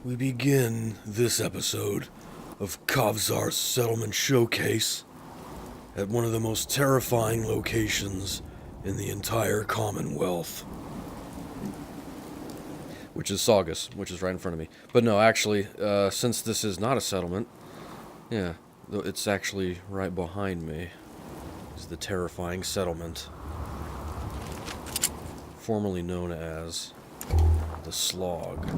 We begin this episode of Kavzar's Settlement Showcase at one of the most terrifying locations in the entire Commonwealth. Which is Saugus, which is right in front of me. But no, actually, since this is not a settlement, yeah, it's actually right behind me. Is the terrifying settlement, formerly known as the Slog.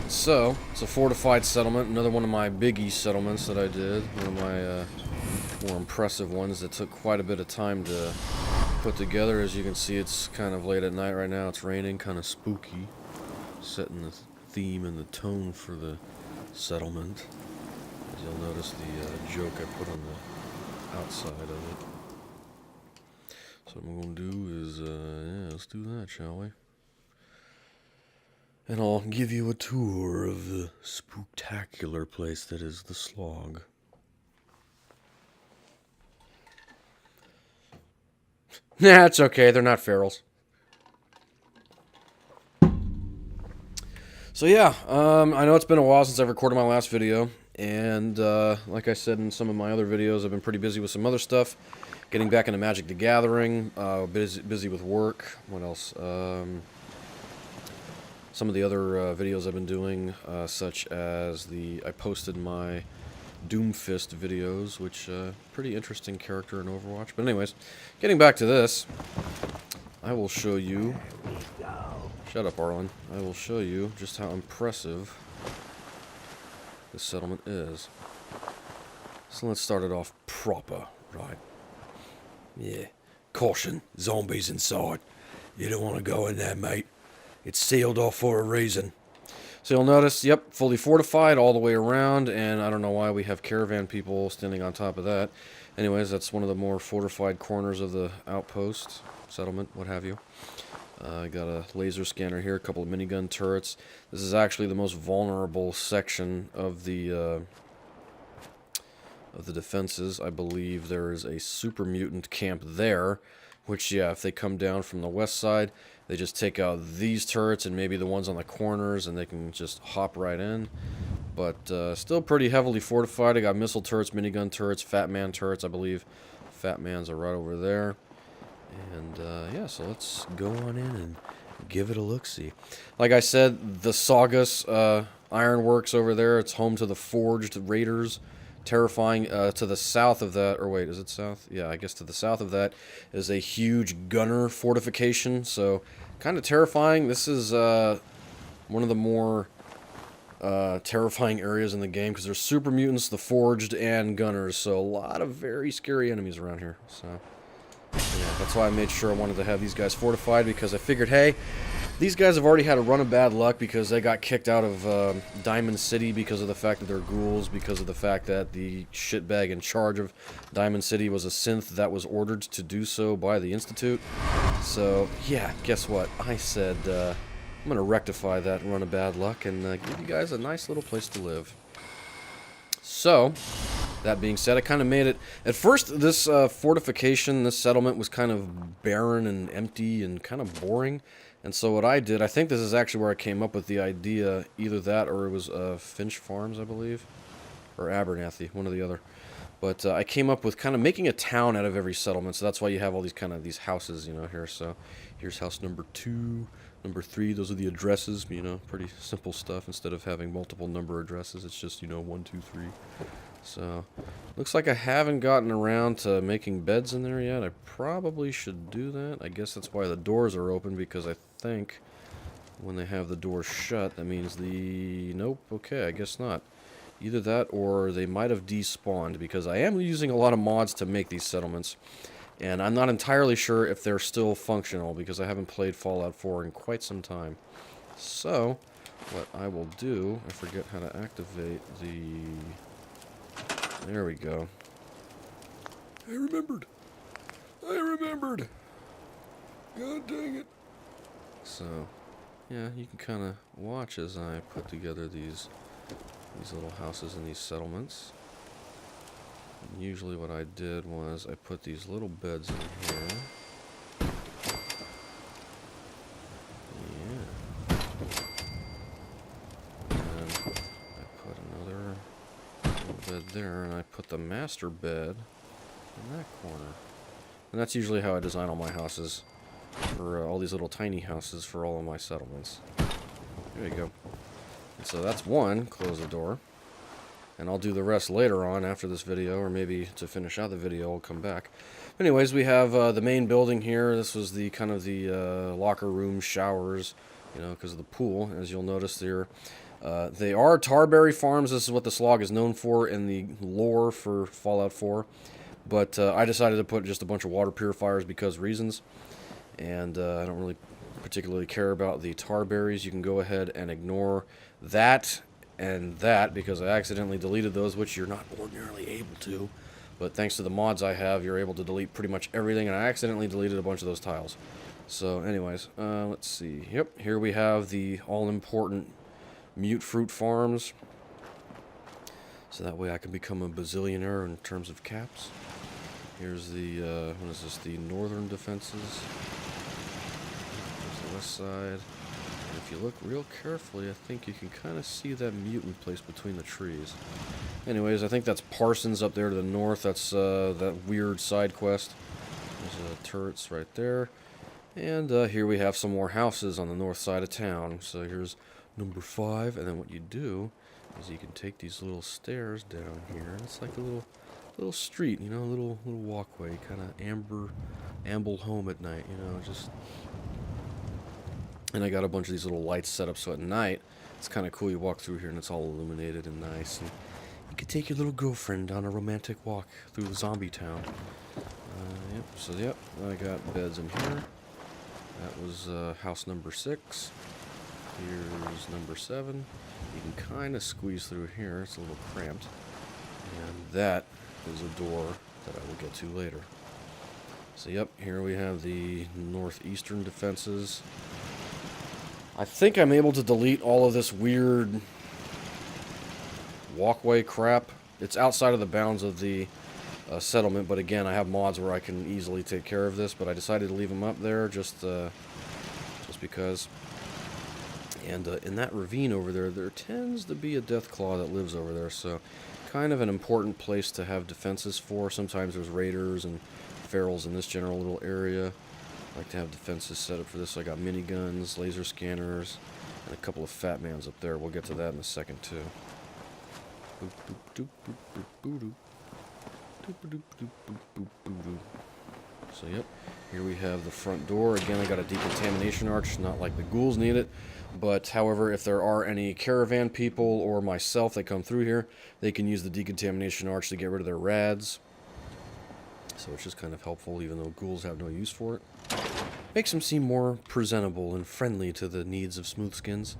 So, it's a fortified settlement, another one of my biggie settlements that I did, one of my more impressive ones that took quite a bit of time to put together. As you can see, it's kind of late at night right now, it's raining, kind of spooky, setting the theme and the tone for the settlement. As you'll notice the joke I put on the outside of it. So what I'm going to do is, yeah, let's do that, shall we? And I'll give you a tour of the spooktacular place that is the Slog. Nah, it's okay. They're not ferals. So yeah, I know it's been a while since I've recorded my last video. And like I said in some of my other videos, I've been pretty busy with some other stuff. Getting back into Magic the Gathering. Busy with work. What else? Some of the other videos I've been doing, such as I posted my Doomfist videos, which pretty interesting character in Overwatch. But anyways, getting back to this, I will show you. Shut up, Arlen. I will show you just how impressive this settlement is. So let's start it off proper, right? Yeah. Caution, zombies inside. You don't want to go in there, mate. It's sealed off for a reason. So you'll notice, yep, fully fortified all the way around, and I don't know why we have caravan people standing on top of that. Anyways, that's one of the more fortified corners of the outpost, settlement, what have you. I got a laser scanner here, a couple of minigun turrets. This is actually the most vulnerable section of the defenses. I believe there is a super mutant camp there, which, yeah, if they come down from the west side, they just take out these turrets and maybe the ones on the corners, and they can just hop right in. But still pretty heavily fortified. I got missile turrets, minigun turrets, Fat Man turrets, I believe. Fat Man's are right over there. And yeah, so let's go on in and give it a look-see. Like I said, the Saugus Ironworks over there, it's home to the Forged Raiders. Terrifying. To the south of that, or wait, is it south? Yeah, I guess to the south of that is a huge gunner fortification, so kind of terrifying. This is one of the more terrifying areas in the game, because there's super mutants, the Forged, and gunners, so a lot of very scary enemies around here. So yeah, that's why I made sure I wanted to have these guys fortified, because I figured, hey, these guys have already had a run of bad luck because they got kicked out of Diamond City because of the fact that they're ghouls, because of the fact that the shitbag in charge of Diamond City was a synth that was ordered to do so by the Institute. So, yeah, guess what? I said I'm going to rectify that run of bad luck and give you guys a nice little place to live. So, that being said, I kind of made it. At first, this fortification, this settlement was kind of barren and empty and kind of boring. And so what I did, I think this is actually where I came up with the idea, either that or it was Finch Farms, I believe, or Abernathy, one or the other. But I came up with kind of making a town out of every settlement, so that's why you have all these kind of these houses, you know, here. So here's house number 2, number 3, those are the addresses, you know, pretty simple stuff. Instead of having multiple number addresses, it's just, you know, 1, 2, 3. So, looks like I haven't gotten around to making beds in there yet. I probably should do that. I guess that's why the doors are open, because I think when they have the doors shut, that means nope, okay, I guess not. Either that or they might have despawned, because I am using a lot of mods to make these settlements. And I'm not entirely sure if they're still functional, because I haven't played Fallout 4 in quite some time. So, what I will do, I forget how to activate the... There we go. I remembered. God dang it. So, yeah, you can kind of watch as I put together these little houses and these settlements. And usually what I did was I put these little beds in here. Yeah. And I put another little bed there, and I put the master bed in that corner. And that's usually how I design all my houses, for all these little tiny houses for all of my settlements. There you go. And so that's one. Close the door. And I'll do the rest later on after this video, or maybe to finish out the video I'll come back. Anyways, we have the main building here. This was the kind of the locker room, showers, you know, because of the pool. As you'll notice, they are tarberry farms. This is what the Slog is known for in the lore for Fallout 4. But I decided to put just a bunch of water purifiers because reasons. And I don't really particularly care about the tarberries. You can go ahead and ignore that and that because I accidentally deleted those, which you're not ordinarily able to. But thanks to the mods I have, you're able to delete pretty much everything, and I accidentally deleted a bunch of those tiles. So anyways, let's see. Yep, here we have the all-important mute fruit farms. So that way I can become a bazillionaire in terms of caps. Here's the, what is this, the northern defenses. There's the west side. And if you look real carefully, I think you can kind of see that mutant place between the trees. Anyways, I think that's Parsons up there to the north. That's that weird side quest. There's turrets right there. And here we have some more houses on the north side of town. So here's number 5. And then what you do is you can take these little stairs down here. It's like a little street, you know, a little walkway, kind of amble home at night, you know, just. And I got a bunch of these little lights set up so at night it's kind of cool. You walk through here and it's all illuminated and nice, and you could take your little girlfriend on a romantic walk through the zombie town. Yep. So yep, I got beds in here. That was house number 6. Here's number 7. You can kind of squeeze through here. It's a little cramped. And that is a door that I will get to later. So yep, here we have the northeastern defenses. I think I'm able to delete all of this weird walkway crap. It's outside of the bounds of the settlement, but again, I have mods where I can easily take care of this, but I decided to leave them up there just because. And in that ravine over there tends to be a deathclaw that lives over there, so kind of an important place to have defenses for. Sometimes there's raiders and ferals in this general little area. I like to have defenses set up for this. So I got miniguns, laser scanners, and a couple of fat mans up there. We'll get to that in a second too. So yep, here we have the front door. Again, I got a decontamination arch, not like the ghouls need it. But however, if there are any caravan people or myself that come through here, they can use the decontamination arch to get rid of their rads. So it's just kind of helpful, even though ghouls have no use for it. Makes them seem more presentable and friendly to the needs of smoothskins.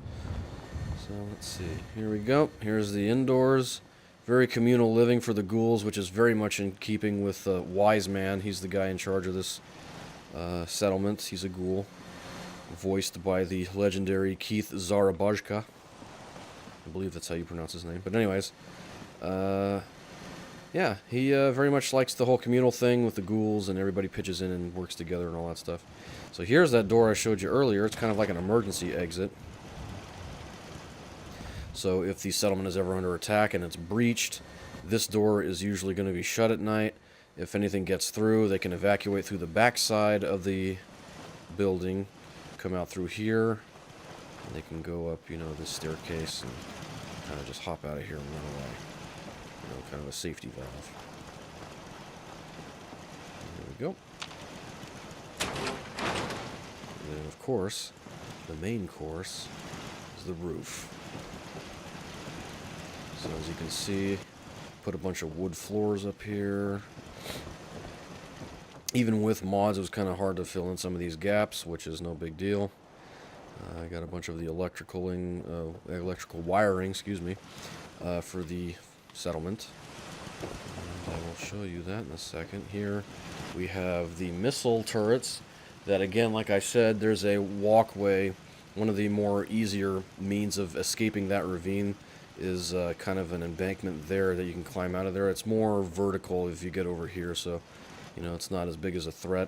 So let's see. Here we go. Here's the indoors. Very communal living for the ghouls, which is very much in keeping with Wise Man. He's the guy in charge of this settlement. He's a ghoul, voiced by the legendary Keith Zarabajka. I believe that's how you pronounce his name. But anyways, yeah, he very much likes the whole communal thing with the ghouls, and everybody pitches in and works together and all that stuff. So here's that door I showed you earlier. It's kind of like an emergency exit. So if the settlement is ever under attack and it's breached, this door is usually going to be shut at night. If anything gets through, they can evacuate through the back side of the building, come out through here, and they can go up, you know, this staircase and kind of just hop out of here and run away. You know, kind of a safety valve. There we go. And then, of course, the main course is the roof. So as you can see, put a bunch of wood floors up here. Even with mods, it was kind of hard to fill in some of these gaps, which is no big deal. I got a bunch of the electrical wiring, excuse me, for the settlement. And I will show you that in a second. Here we have the missile turrets that, again, like I said, there's a walkway. One of the more easier means of escaping that ravine is kind of an embankment there that you can climb out of there. It's more vertical if you get over here, so you know it's not as big as a threat.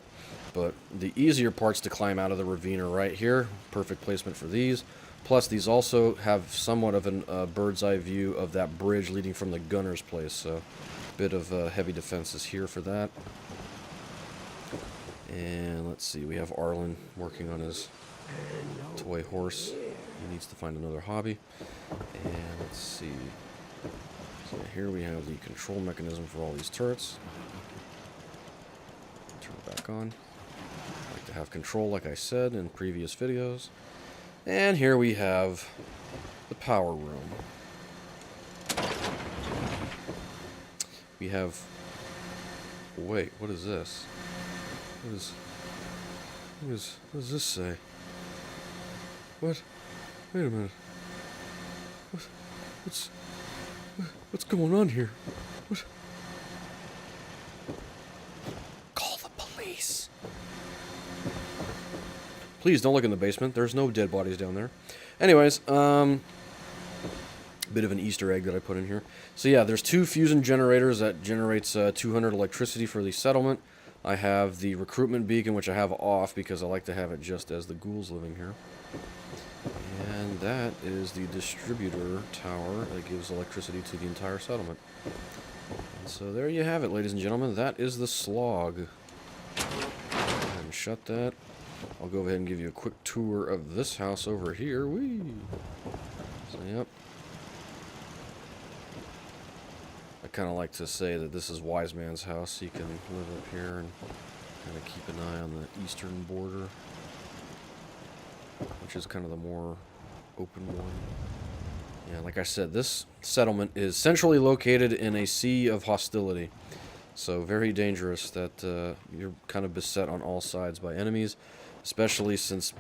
But the easier parts to climb out of the ravine are right here. Perfect placement for these. Plus, these also have somewhat of a bird's eye view of that bridge leading from the gunner's place, so a bit of heavy defenses here for that. And let's see, we have Arlen working on his toy horse. He needs to find another hobby. And let's see. So here we have the control mechanism for all these turrets. Turn it back on. I like to have control, like I said in previous videos. And here we have the power room. We have... Wait, what is this? What does this say? What? Wait a minute. What's going on here? What? Call the police. Please don't look in the basement. There's no dead bodies down there. Anyways, bit of an Easter egg that I put in here. So yeah, there's 2 fusion generators that generates 200 electricity for the settlement. I have the recruitment beacon, which I have off because I like to have it just as the ghouls living here. And that is the distributor tower that gives electricity to the entire settlement. And so there you have it, ladies and gentlemen. That is the Slog. Go ahead and shut that. I'll go ahead and give you a quick tour of this house over here. Whee! So, yep. I kind of like to say that this is Wise Man's house. He can live up here and kind of keep an eye on the eastern border, which is kind of the more open one. Yeah, like I said, this settlement is centrally located in a sea of hostility. So very dangerous that you're kind of beset on all sides by enemies, especially since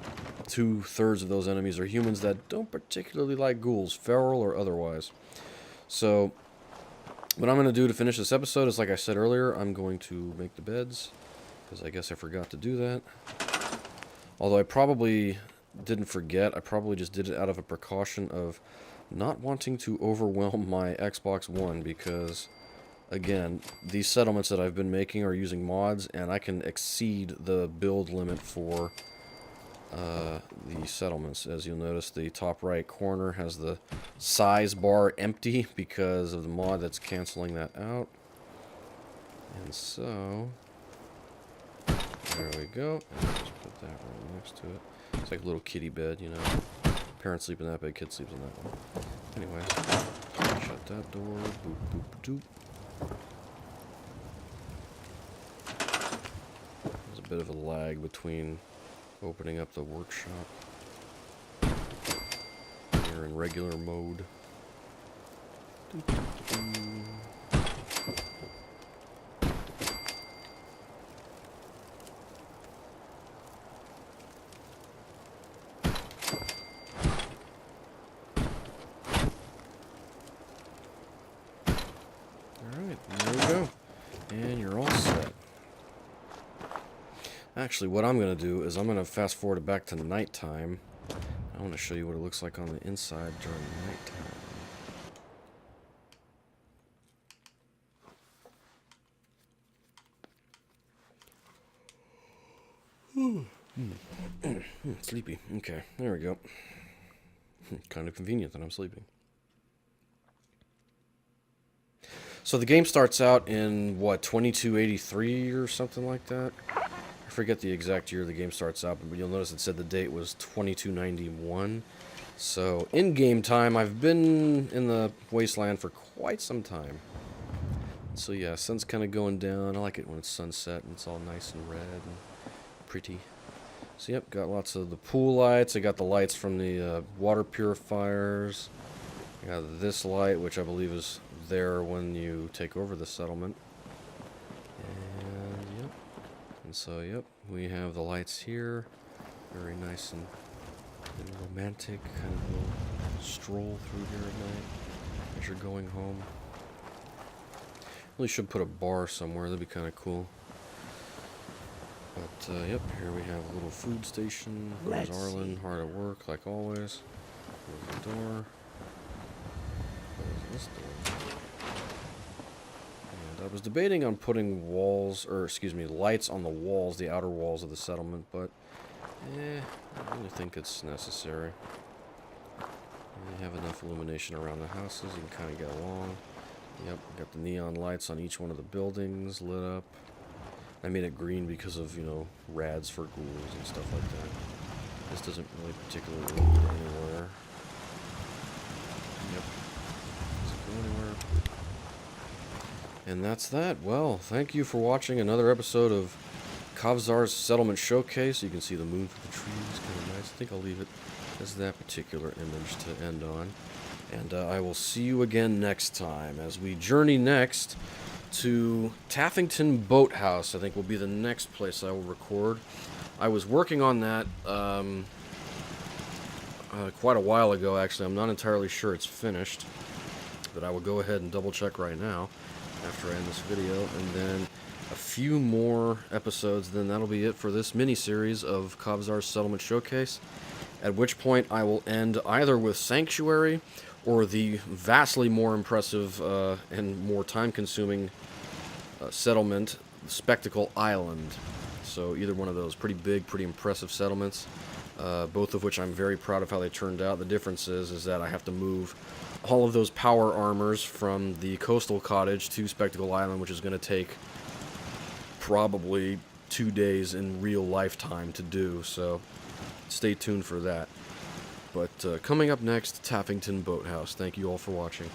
2/3 of those enemies are humans that don't particularly like ghouls, feral or otherwise. So what I'm going to do to finish this episode is, like I said earlier, I'm going to make the beds, because I guess I forgot to do that. Although I probably didn't forget, I probably just did it out of a precaution of not wanting to overwhelm my Xbox One, because, again, these settlements that I've been making are using mods, and I can exceed the build limit for the settlements. As you'll notice, the top right corner has the size bar empty because of the mod that's canceling that out. And so there we go. And just put that right next to it. It's like a little kitty bed, you know. Parents sleep in that bed, kids sleep in that one. Anyway, shut that door. Boop, boop, doop. There's a bit of a lag between opening up the workshop. You're in regular mode. Alright, there we go. And you're all set. Actually, what I'm going to do is I'm going to fast forward it back to nighttime. I want to show you what it looks like on the inside during nighttime. Sleepy. Okay, there we go. Kind of convenient that I'm sleeping. So the game starts out in, what, 2283 or something like that? I forget the exact year the game starts out, but you'll notice it said the date was 2291. So, in game time, I've been in the wasteland for quite some time. So yeah, sun's kind of going down. I like it when it's sunset and it's all nice and red and pretty. So yep, got lots of the pool lights. I got the lights from the water purifiers. I got this light, which I believe is there when you take over the settlement. And yep. And so, yep, we have the lights here. Very nice and And romantic kind of little stroll through here at night as you're going home. Really should put a bar somewhere, that'd be kind of cool. But, yep, here we have a little food station. There's Arlen, hard at work, like always. Close the door. Close this door. And I was debating on putting lights on the walls, the outer walls of the settlement, but, I don't really think it's necessary. You have enough illumination around the houses, you can kind of get along. Yep, got the neon lights on each one of the buildings lit up. I made it green because of, you know, rads for ghouls and stuff like that. This doesn't really particularly lead anywhere. Yep. Doesn't go anywhere. And that's that. Well, thank you for watching another episode of Kavzar's Settlement Showcase. You can see the moon through the trees, kind of nice. I think I'll leave it as that particular image to end on. And I will see you again next time as we journey next to Taffington Boathouse. I think will be the next place I will record. I was working on that quite a while ago, actually. I'm not entirely sure it's finished, but I will go ahead and double check right now after I end this video, and then a few more episodes, then that'll be it for this mini-series of Kavzar's Settlement Showcase, at which point I will end either with Sanctuary or the vastly more impressive and more time-consuming settlement, Spectacle Island. So either one of those. Pretty big, pretty impressive settlements, both of which I'm very proud of how they turned out. The difference is that I have to move all of those power armors from the coastal cottage to Spectacle Island, which is going to take probably 2 days in real lifetime to do, so stay tuned for that. But coming up next, Taffington Boathouse. Thank you all for watching.